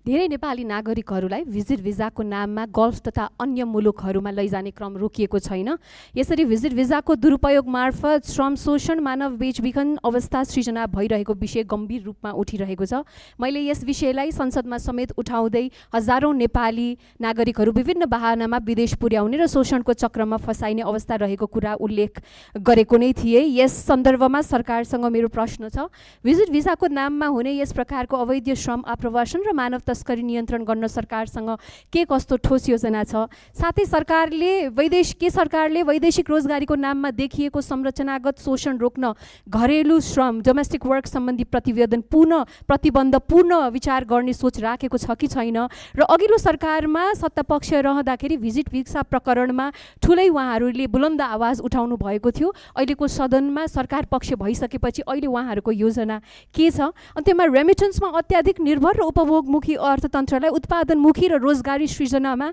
धेरै नेपाली नागरिकहरूलाई भिजिट भिजाको नाममा गल्फ तथा अन्य मुलुकहरूमा लैजाने क्रम रोकिएको छैन। यसरी भिजिट भिजाको दुरुपयोग मार्फत श्रम शोषण, मानव बेचबिखन अवस्था सृजना भइरहेको विषय गम्भीर रूपमा उठिरहेको छ। मैले यस विषयलाई संसदमा समेत उठाउँदै हजारौँ नेपाली नागरिकहरू विभिन्न बहानामा विदेश पुर्याउने र शोषणको चक्रमा फसाइने अवस्था रहेको कुरा उल्लेख गरेको नै थिए। यस सन्दर्भमा सरकारसँग मेरो प्रश्न छ, भिजिट भिजाको नाममा हुने यस प्रकारको अवैध श्रम आप्रवासन र मानव तस्करी नियन्त्रण गर्न सरकारसँग के कस्तो ठोस योजना छ? साथै सरकारले वैदेशिक रोजगारीको नाममा देखिएको संरचनागत शोषण रोक्न घरेलु श्रम डोमेस्टिक वर्क सम्बन्धी प्रतिबन्ध पूर्ण विचार गर्ने सोच राखेको छ कि छैन? र अघिल्लो सरकारमा सत्तापक्ष रहँदाखेरि भिजिट भिसा प्रकरणमा ठुलै उहाँहरूले बुलन्द आवाज उठाउनु भएको थियो। अहिलेको सदनमा सरकार पक्ष भइसकेपछि अहिले उहाँहरूको योजना के छ? अनि त्यसमा रेमिटेन्समा अत्याधिक निर्भर र उपभोगमुखी अर्थतन्त्रलाई उत्पादनमुखी र रोजगारी सृजनामा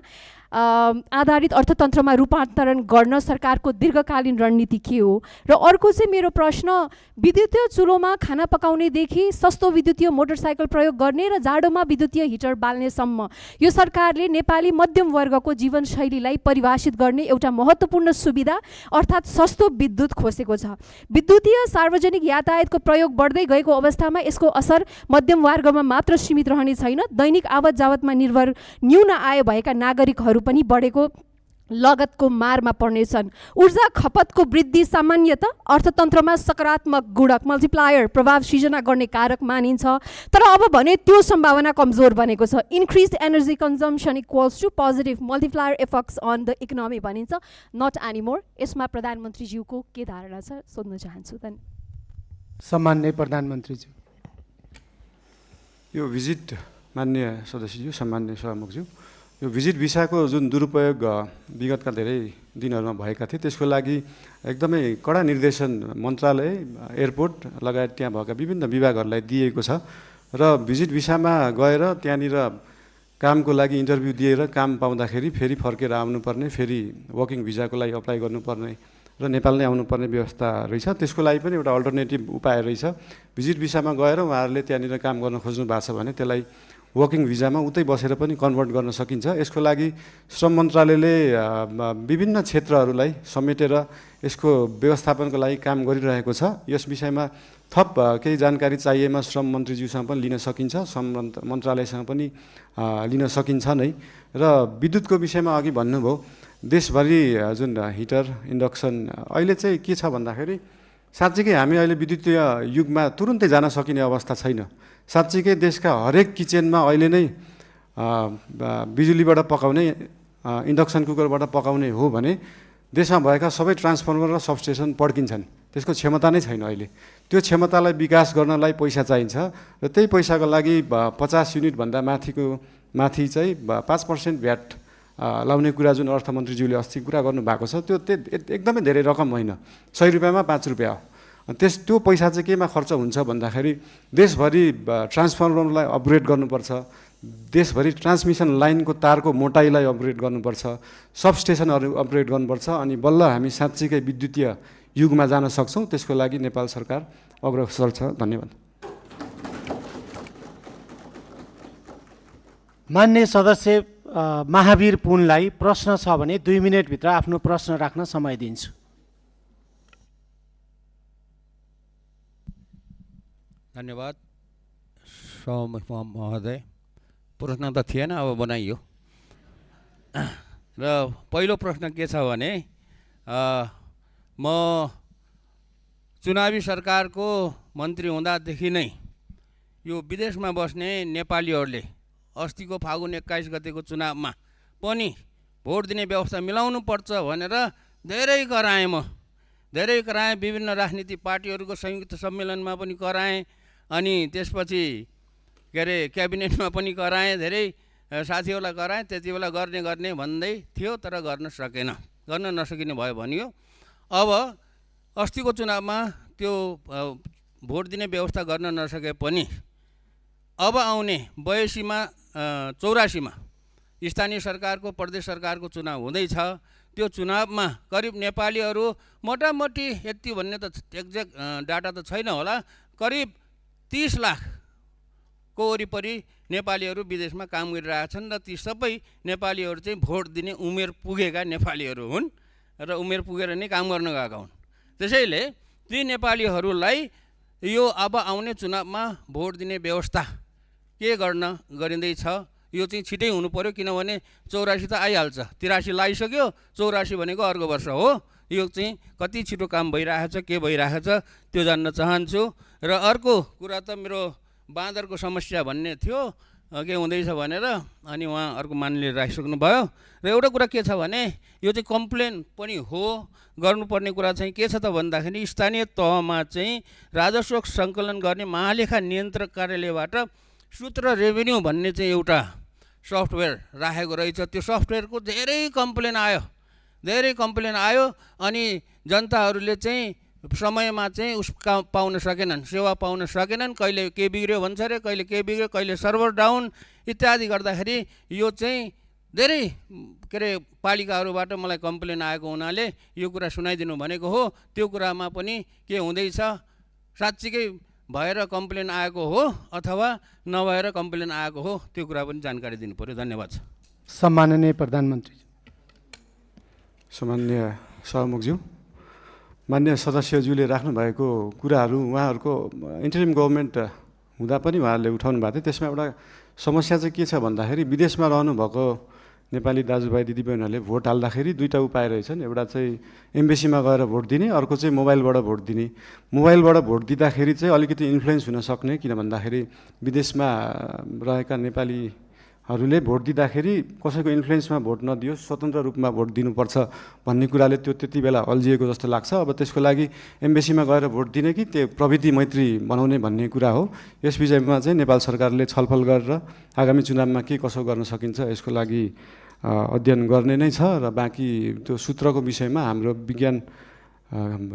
आधारित अर्थतन्त्रमा रूपान्तरण गर्न सरकारको दीर्घकालीन रणनीति के हो? र अर्को चाहिँ मेरो प्रश्न, विद्युतीय चुलोमा खाना पकाउनेदेखि सस्तो विद्युतीय मोटरसाइकल प्रयोग गर्ने र जाडोमा विद्युतीय हिटर बाल्नेसम्म यो सरकारले नेपाली मध्यम वर्गको जीवनशैलीलाई परिभाषित गर्ने एउटा महत्त्वपूर्ण सुविधा अर्थात् सस्तो विद्युत खोसेको छ। विद्युतीय सार्वजनिक यातायातको प्रयोग बढ्दै गएको अवस्थामा यसको असर मध्यम वर्गमा मात्र सीमित रहने छैन, दैनिक आवत जावतमा निर्भर न्यून आय भएका नागरिकहरू पनि बढेको लगतको मारमा पर्नेछन्। ऊर्जा खपतको वृद्धि सामान्यत अर्थतन्त्रमा सकारात्मक गुणक मल्टिप्लायर प्रभाव सिर्जना गर्ने कारक मानिन्छ, तर अब भने त्यो सम्भावना कमजोर बनेको छ। Increase energy consumption equals to positive multiplier effects on the economy भनिन्छ, नट एनिमोर। यसमा प्रधानमन्त्रीज्यूको के धारणा छ सोध्न चाहन्छु। सम्माननीय प्रधानमन्त्रीज्यू। यो भिजिट माननीय सदस्यज्यू, सम्माननीय सभामुखज्यू, यो भिजिट भिसाको जुन दुरुपयोग विगतका धेरै दिनहरूमा भएका थिए त्यसको लागि एकदमै कडा निर्देशन मन्त्रालय, एयरपोर्ट लगायत त्यहाँ भएका विभिन्न विभागहरूलाई दिएको छ र भिजिट भिसामा गएर त्यहाँनिर कामको लागि इन्टरभ्यू दिएर काम पाउँदाखेरि फेरि फर्केर आउनुपर्ने, फेरि वर्किङ भिजाको लागि अप्लाई गर्नुपर्ने र नेपाल नै आउनुपर्ने व्यवस्था रहेछ। त्यसको लागि पनि एउटा अल्टरनेटिभ उपाय रहेछ। भिजिट भिसामा गएर उहाँहरूले त्यहाँनिर काम गर्न खोज्नु भएको छ भने त्यसलाई वर्किङ भिजामा उतै बसेर पनि कन्भर्ट गर्न सकिन्छ। यसको लागि श्रम मन्त्रालयले विभिन्न क्षेत्रहरूलाई समेटेर यसको व्यवस्थापनको लागि काम गरिरहेको छ। यस विषयमा थप केही जानकारी चाहिएमा श्रम मन्त्रीज्यूसँग पनि लिन सकिन्छ, श्रम मन्त्रालयसँग पनि लिन सकिन्छ नै। र विद्युतको विषयमा अघि भन्नुभयो, देशभरि जुन हिटर इन्डक्सन अहिले चाहिँ के छ भन्दाखेरि साँच्चीकै हामी अहिले विद्युतीय युगमा तुरुन्तै जान सकिने अवस्था छैन। साँच्चीकै देशका हरेक किचनमा अहिले नै बिजुलीबाट पकाउने, इन्डक्सन कुकरबाट पकाउने हो भने देशमा भएका सबै ट्रान्सफर्मर र सबस्टेसन पड्किन्छन्। त्यसको क्षमता नै छैन अहिले। त्यो क्षमतालाई विकास गर्नलाई पैसा चाहिन्छ र त्यही पैसाको लागि 50 युनिटभन्दा माथि चाहिँ 5% भ्याट लाउने कुरा जुन अर्थमन्त्रीज्यूले अस्ति कुरा गर्नुभएको छ त्यो एकदमै धेरै रकम होइन, 100 रुपियाँमा 5 रुपियाँ हो। त्यो पैसा चाहिँ केमा खर्च हुन्छ भन्दाखेरि देशभरि ट्रान्सफर्मरलाई अपग्रेड गर्नुपर्छ, देशभरि ट्रान्समिसन लाइनको तारको मोटाइलाई अपग्रेड गर्नुपर्छ, सबस्टेसनहरू अपग्रेड गर्नुपर्छ, अनि बल्ल हामी साँच्चीकै विद्युतीय युगमा जान सक्छौँ। त्यसको लागि नेपाल सरकार अग्रसर छ। धन्यवाद। मान्य सदस्य महावीर पुनलाई प्रश्न छ भने 2 मिनटभित्र आफ्नो प्रश्न राख्न समय दिन्छु। धन्यवाद सभामुख महोदय। प्रश्न त थिएन, अब बनाइयो। र पहिलो प्रश्न के छ भने म चुनावी सरकारको मन्त्री हुँदादेखि नै यो विदेशमा बस्ने नेपालीहरूले अस्तिको फागुन 21 गतेको चुनावमा पनि भोट दिने व्यवस्था मिलाउनु पर्छ भनेर धेरै कराएँ। विभिन्न राजनीतिक पार्टीहरूको संयुक्त सम्मेलनमा पनि कराएँ, अनि त्यसपछि क्याबिनेटमा पनि कराएँ, धेरै साथीहरूलाई कराएँ। त्यति बेला गर्ने भन्दै थियो, तर गर्न नसकिने भयो भनियो। अब अस्तिको चुनावमा त्यो भोट दिने व्यवस्था गर्न नसके पनि अब आउने 84मा स्थानीय सरकारको, प्रदेश सरकारको चुनाव हुँदैछ। त्यो चुनावमा करिब नेपालीहरू मोटामोटी यति भन्ने त एक्ज्याक्ट डाटा त छैन होला, करिब 30 लाखको वरिपरि नेपालीहरू विदेशमा काम गरिरहेछन् र ती सबै नेपालीहरू चाहिँ भोट दिने उमेर पुगेका नेपालीहरू हुन् र उमेर पुगेर नै काम गर्न गएका हुन्। त्यसैले ती नेपालीहरूलाई यो अब आउने चुनावमा भोट दिने व्यवस्था के गरिँदैछ यो चाहिँ छिटै हुनु पर्यो, किनभने 84 त आइहाल्छ, 83 लागिसक्यो, 84 भनेको अर्को वर्ष हो। यो चाहिँ कति छिटो काम भइरहेछ, के भइरहेछ त्यो जान्न चाहन्छु। र अर्को कुरा त मेरो बाँदरको समस्या भन्ने थियो। के हुँदैछ भनेर अनि उहाँहरूको मान्यले राखिसक्नुभयो। र एउटा कुरा के छ भने यो चाहिँ कम्प्लेन पनि हो। गर्नुपर्ने कुरा चाहिँ के छ त भन्दाखेरि स्थानीय तहमा चाहिँ राजस्व सङ्कलन गर्ने महालेखा नियन्त्रक कार्यालयबाट सूत्र रेभेन्यू भन्ने चाहिँ एउटा सफ्टवेयर राखेको रहेछ। त्यो सफ्टवेयरको धेरै कम्प्लेन आयो अनि जनताहरूले चाहिँ समयमा चाहिँ पाउन सकेनन्, सेवा पाउन सकेनन्। कहिले के बिग्रियो भन्छ अरे, कहिले के बिग्रियो, कहिले सर्भर डाउन इत्यादि गर्दाखेरि यो चाहिँ धेरै के अरे पालिकाहरूबाट मलाई कम्प्लेन आएको हुनाले यो कुरा सुनाइदिनु भनेको हो। त्यो कुरामा पनि के हुँदैछ, साँच्चीकै भएर कम्प्लेन आएको हो अथवा नभएर कम्प्लेन आएको हो, त्यो कुरा पनि जानकारी दिनु पर्यो। धन्यवाद। सम्माननीय प्रधानमन्त्री। सामान्य सभामुखज्यू, मान्य सदस्यज्यूले राख्नुभएको कुराहरू उहाँहरूको इन्टरिम गभर्मेन्ट हुँदा पनि उहाँहरूले उठाउनु भएको थियो। त्यसमा एउटा समस्या चाहिँ के छ भन्दाखेरि विदेशमा रहनुभएको नेपाली दाजुभाइ दिदीबहिनीहरूले भोट हाल्दाखेरि दुईवटा उपाय रहेछन्। एउटा चाहिँ एम्बेसीमा गएर भोट दिने, अर्को चाहिँ मोबाइलबाट भोट दिने। मोबाइलबाट भोट दिँदाखेरि चाहिँ अलिकति इन्फ्लुएन्स हुन सक्ने, किन भन्दाखेरि विदेशमा रहेका नेपालीहरूले भोट दिँदाखेरि कसैको इन्फ्लुएन्समा भोट नदियोस्, स्वतन्त्र रूपमा भोट दिनुपर्छ भन्ने कुराले त्यो त्यति बेला अल्झिएको जस्तो लाग्छ। अब त्यसको लागि एम्बेसीमा गएर भोट दिने कि त्यो प्रविधि मैत्री बनाउने भन्ने कुरा हो। यस विषयमा चाहिँ नेपाल सरकारले छलफल गरेर आगामी चुनावमा के कसो गर्न सकिन्छ यसको लागि अध्ययन गर्ने नै छ। र बाँकी त्यो सूत्रको विषयमा हाम्रो विज्ञान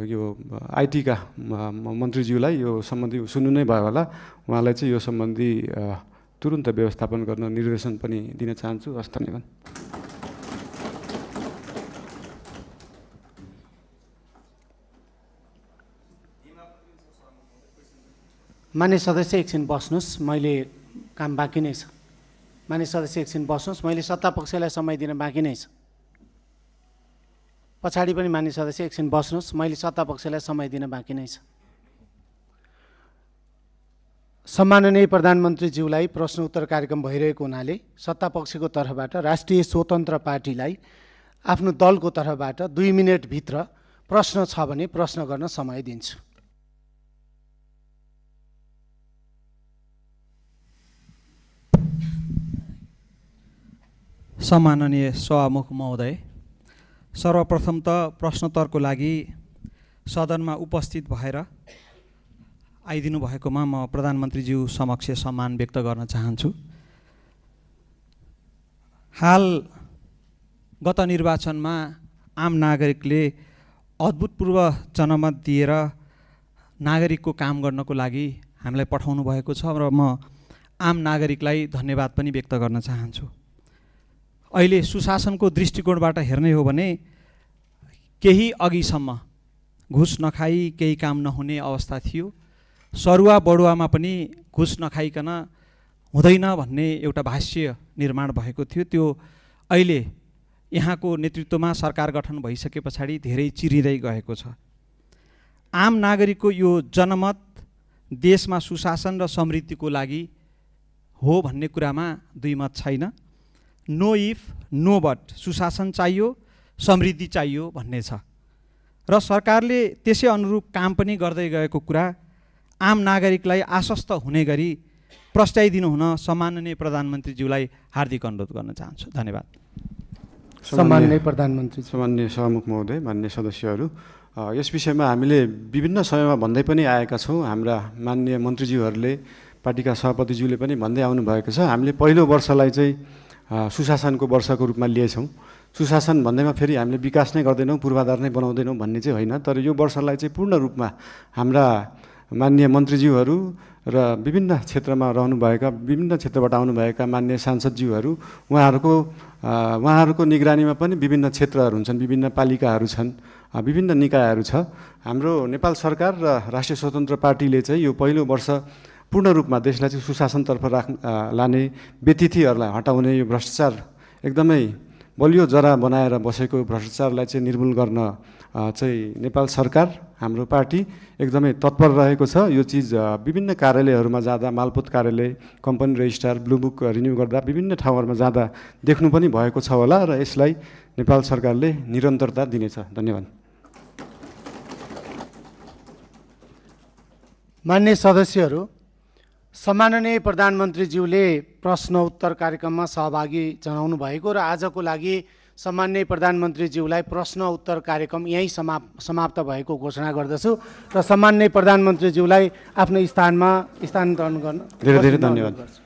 यो आइटीका मन्त्रीज्यूलाई यो सम्बन्धी सुन्नु नै भयो होला। उहाँलाई चाहिँ यो सम्बन्धी तुरुन्त व्यवस्थापन गर्न निर्देशन पनि दिन चाहन्छु। हस्, धन्यवाद। मान्य सदस्य एकछिन बस्नुहोस्, मैले काम बाँकी नै छ। मान्य सदस्य एकछिन बस्नुहोस्, मैले सत्तापक्षलाई समय दिन बाँकी नै छ। पछाडि पनि मान्य सदस्य एकछिन बस्नुहोस्, मैले सत्तापक्षलाई समय दिन बाँकी नै छ। सम्माननीय प्रधानमन्त्रीज्यूलाई प्रश्न उत्तर कार्यक्रम भइरहेको हुनाले सत्तापक्षको तर्फबाट राष्ट्रिय स्वतन्त्र पार्टीलाई आफ्नो दलको तर्फबाट 2 मिनेटभित्र प्रश्न छ भने प्रश्न गर्न समय दिन्छु। सम्माननीय सभामुख महोदय, सर्वप्रथम त प्रश्नोत्तरको लागि सदनमा उपस्थित भएर आइदिनु भएकोमा म प्रधानमन्त्रीज्यू समक्ष सम्मान व्यक्त गर्न चाहन्छु। हाल गत निर्वाचनमा आम नागरिकले अभूतपूर्व जनमत दिएर नागरिकको काम गर्नको लागि हामीलाई पठाउनु भएको छ र म आम नागरिकलाई धन्यवाद पनि व्यक्त गर्न चाहन्छु। अहिले सुशासनको दृष्टिकोणबाट हेर्ने हो भने केही अघिसम्म घुस नखाई केही काम नहुने अवस्था थियो। सरुवा बडुवामा पनि घुस नखाइकन हुँदैन भन्ने एउटा भाष्य निर्माण भएको थियो। त्यो अहिले यहाँको नेतृत्वमा सरकार गठन भइसके पछाडि धेरै चिरिँदै गएको छ। आम नागरिकको यो जनमत देशमा सुशासन र समृद्धिको लागि हो भन्ने कुरामा दुई मत छैन। नो इफ नो बट, सुशासन चाहियो, समृद्धि चाहियो भन्ने छ र सरकारले त्यसै अनुरूप काम पनि गर्दै गएको कुरा आम नागरिकलाई आश्वस्त हुने गरी प्रस्ताइदिनु हुन सम्माननीय प्रधानमन्त्रीज्यूलाई हार्दिक अनुरोध गर्न चाहन्छु। धन्यवाद। सम्माननीय प्रधानमन्त्री। सम्माननीय सभामुख महोदय, मान्य सदस्यहरू, यस विषयमा हामीले विभिन्न समयमा भन्दै पनि आएका छौँ। हाम्रा माननीय मन्त्रीज्यूहरूले, पार्टीका सभापतिज्यूले पनि भन्दै आउनुभएको छ। हामीले पहिलो वर्षलाई चाहिँ सुशासनको वर्षको रूपमा लिएछौँ। सुशासन भन्दैमा फेरि हामीले विकास नै गर्दैनौँ, पूर्वाधार नै बनाउँदैनौँ भन्ने चाहिँ होइन। तर यो वर्षलाई चाहिँ पूर्ण रूपमा हाम्रा माननीय मन्त्रीज्यूहरू र विभिन्न क्षेत्रमा रहनुभएका, विभिन्न क्षेत्रबाट आउनुभएका माननीय सांसदज्यूहरू, उहाँहरूको निगरानीमा पनि विभिन्न क्षेत्रहरू हुन्छन्, विभिन्न पालिकाहरू छन्, विभिन्न निकायहरू छ। हाम्रो नेपाल सरकार र राष्ट्रिय स्वतन्त्र पार्टीले चाहिँ यो पहिलो वर्ष पूर्ण रूपमा देशलाई चाहिँ सुशासनतर्फ लाने, व्यतिथिहरूलाई हटाउने, यो भ्रष्टाचार एकदमै बलियो जरा बनाएर बसेको भ्रष्टाचारलाई चाहिँ निर्मूल गर्न चाहिँ नेपाल सरकार, हाम्रो पार्टी एकदमै तत्पर रहेको छ। यो चिज विभिन्न कार्यालयहरूमा जाँदा, मालपोत कार्यालय, company registrar, blue book renew गर्दा विभिन्न ठाउँहरूमा जाँदा देख्नु पनि भएको छ होला र यसलाई नेपाल सरकारले निरन्तरता दिनेछ। धन्यवाद। मान्य सदस्यहरू, सम्माननीय प्रधानमन्त्रीज्यूले प्रश्न उत्तर कार्यक्रममा सहभागी जनाउनु भएको र आजको लागि सम्माननीय प्रधानमन्त्रीज्यूलाई प्रश्न उत्तर कार्यक्रम यहीँ समाप्त भएको घोषणा गर्दछु र सम्माननीय प्रधानमन्त्रीज्यूलाई आफ्नो स्थानमा स्थानान्तरण गर्न धेरै धेरै धन्यवाद।